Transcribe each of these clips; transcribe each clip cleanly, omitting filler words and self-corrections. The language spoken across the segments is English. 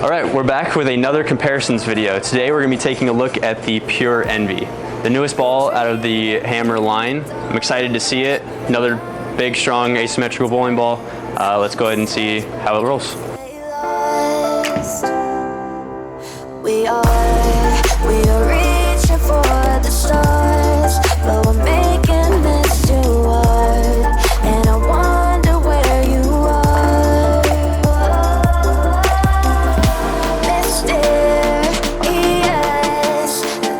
All right, we're back with another comparisons video. Today we're gonna be taking a look at the Pure Envy, the newest ball out of the Hammer line. I'm excited to see it. Another big, strong, asymmetrical bowling ball. Let's go ahead and see how it rolls. We are reaching for the stars, but we're making this too hard, and I wonder where you are. Mysterious,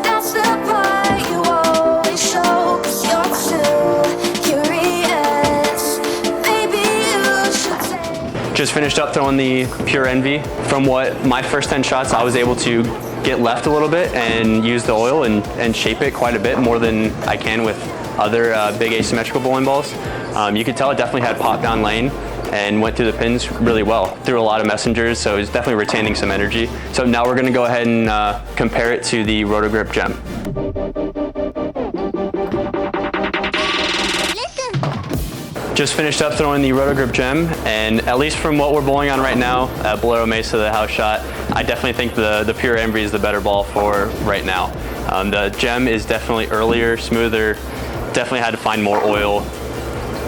that's the part you always show, 'cause you're too curious. Maybe you should take. Just finished up throwing the Pure Envy. From what my first 10 shots, I was able to get left a little bit and use the oil and shape it quite a bit more than I can with other big asymmetrical bowling balls. You could tell it definitely had pop down lane and went through the pins really well. Through a lot of messengers, so it's definitely retaining some energy. So now we're gonna go ahead and compare it to the Rotogrip Gem. Just finished up throwing the Rotogrip Gem, and at least from what we're bowling on right now at Bolero Mesa, the house shot, I definitely think the Pure Envy is the better ball for right now. The Gem is definitely earlier, smoother, definitely had to find more oil.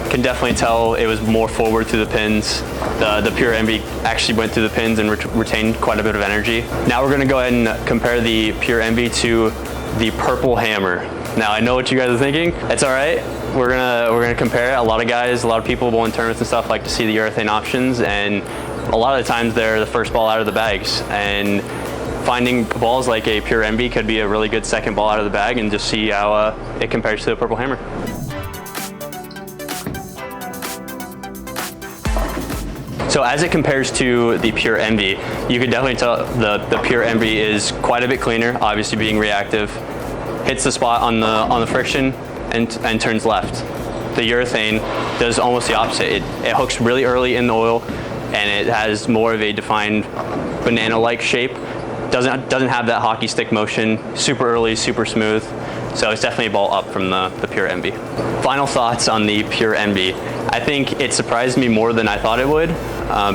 Can definitely tell it was more forward through the pins. The Pure Envy actually went through the pins and retained quite a bit of energy. Now we're gonna go ahead and compare the Pure Envy to the Purple Hammer. Now I know what you guys are thinking. It's all right. We're gonna compare it. A lot of people bowling tournaments and stuff like to see the urethane options, and a lot of the times they're the first ball out of the bags. And finding balls like a Pure Envy could be a really good second ball out of the bag, and just see how it compares to the Purple Hammer. So as it compares to the Pure Envy, you can definitely tell the Pure Envy is quite a bit cleaner, obviously being reactive. Hits the spot on the friction and turns left. The urethane does almost the opposite. It hooks really early in the oil, and it has more of a defined banana-like shape. Doesn't have that hockey stick motion. Super early, super smooth. So it's definitely a ball up from the Pure Envy. Final thoughts on the Pure Envy. I think it surprised me more than I thought it would.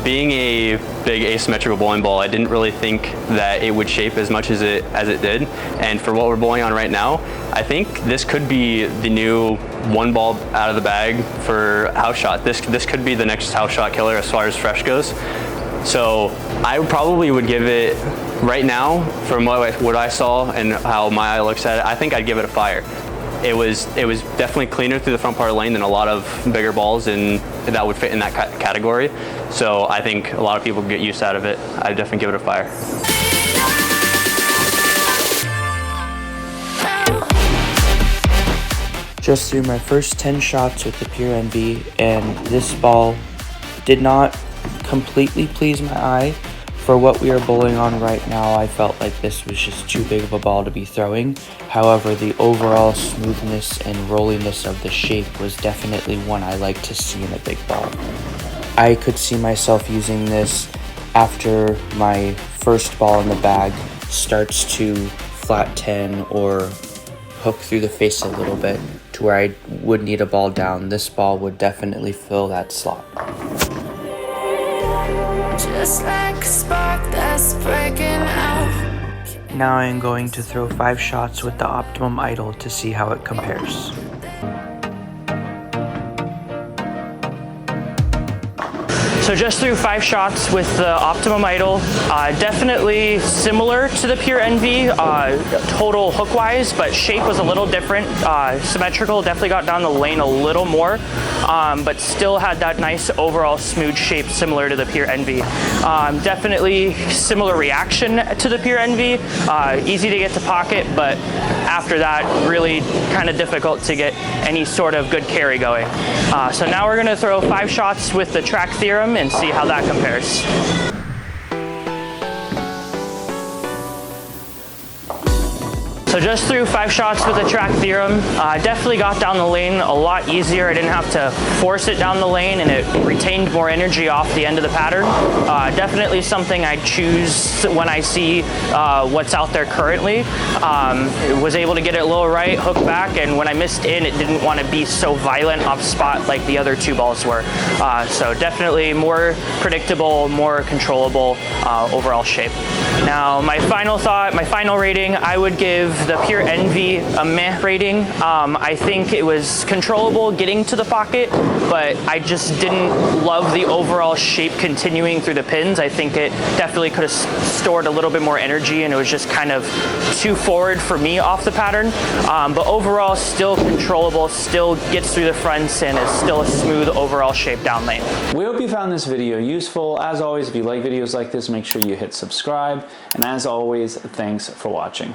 Being a big asymmetrical bowling ball, I didn't really think that it would shape as much as it did. And for what we're bowling on right now, I think this could be the new one ball out of the bag for house shot. This could be the next house shot killer as far as fresh goes. So I probably would give it, right now, from what I saw and how my eye looks at it, I think I'd give it a fire. It was definitely cleaner through the front part of the lane than a lot of bigger balls that would fit in that category. So I think a lot of people get use out of it. I'd definitely give it a fire. Just threw my first 10 shots with the Pure Envy, and this ball did not completely please my eye. For what we are bowling on right now, I felt like this was just too big of a ball to be throwing. However, the overall smoothness and rolliness of the shape was definitely one I like to see in a big ball. I could see myself using this after my first ball in the bag starts to flat 10 or hook through the face a little bit to where I would need a ball down. This ball would definitely fill that slot. Just like a spark that's breaking out. Now I am going to throw 5 shots with the Optimum Idol to see how it compares. So just threw 5 shots with the Optimum Idol. Definitely similar to the Pure Envy, total hook-wise, but shape was a little different. Symmetrical, definitely got down the lane a little more, but still had that nice overall smooth shape similar to the Pure Envy. Definitely similar reaction to the Pure Envy. Easy to get to pocket, but after that, really kind of difficult to get any sort of good carry going. So now we're gonna throw 5 shots with the Track Theorem and see how that compares. So just through 5 shots with the track theorem, definitely got down the lane a lot easier. I didn't have to force it down the lane, and it retained more energy off the end of the pattern. Definitely something I choose when I see what's out there currently. Was able to get it low right, hook back, and when I missed in, it didn't want to be so violent off spot like the other 2 balls were. So definitely more predictable, more controllable overall shape. Now my final thought, my final rating, I would give the Pure Envy a meh rating. I think it was controllable getting to the pocket, but I just didn't love the overall shape continuing through the pins. I think it definitely could have stored a little bit more energy, and it was just kind of too forward for me off the pattern. But overall, still controllable, still gets through the fronts, and is still a smooth overall shape down lane. We hope you found this video useful. As always, if you like videos like this, make sure you hit subscribe. And as always, thanks for watching.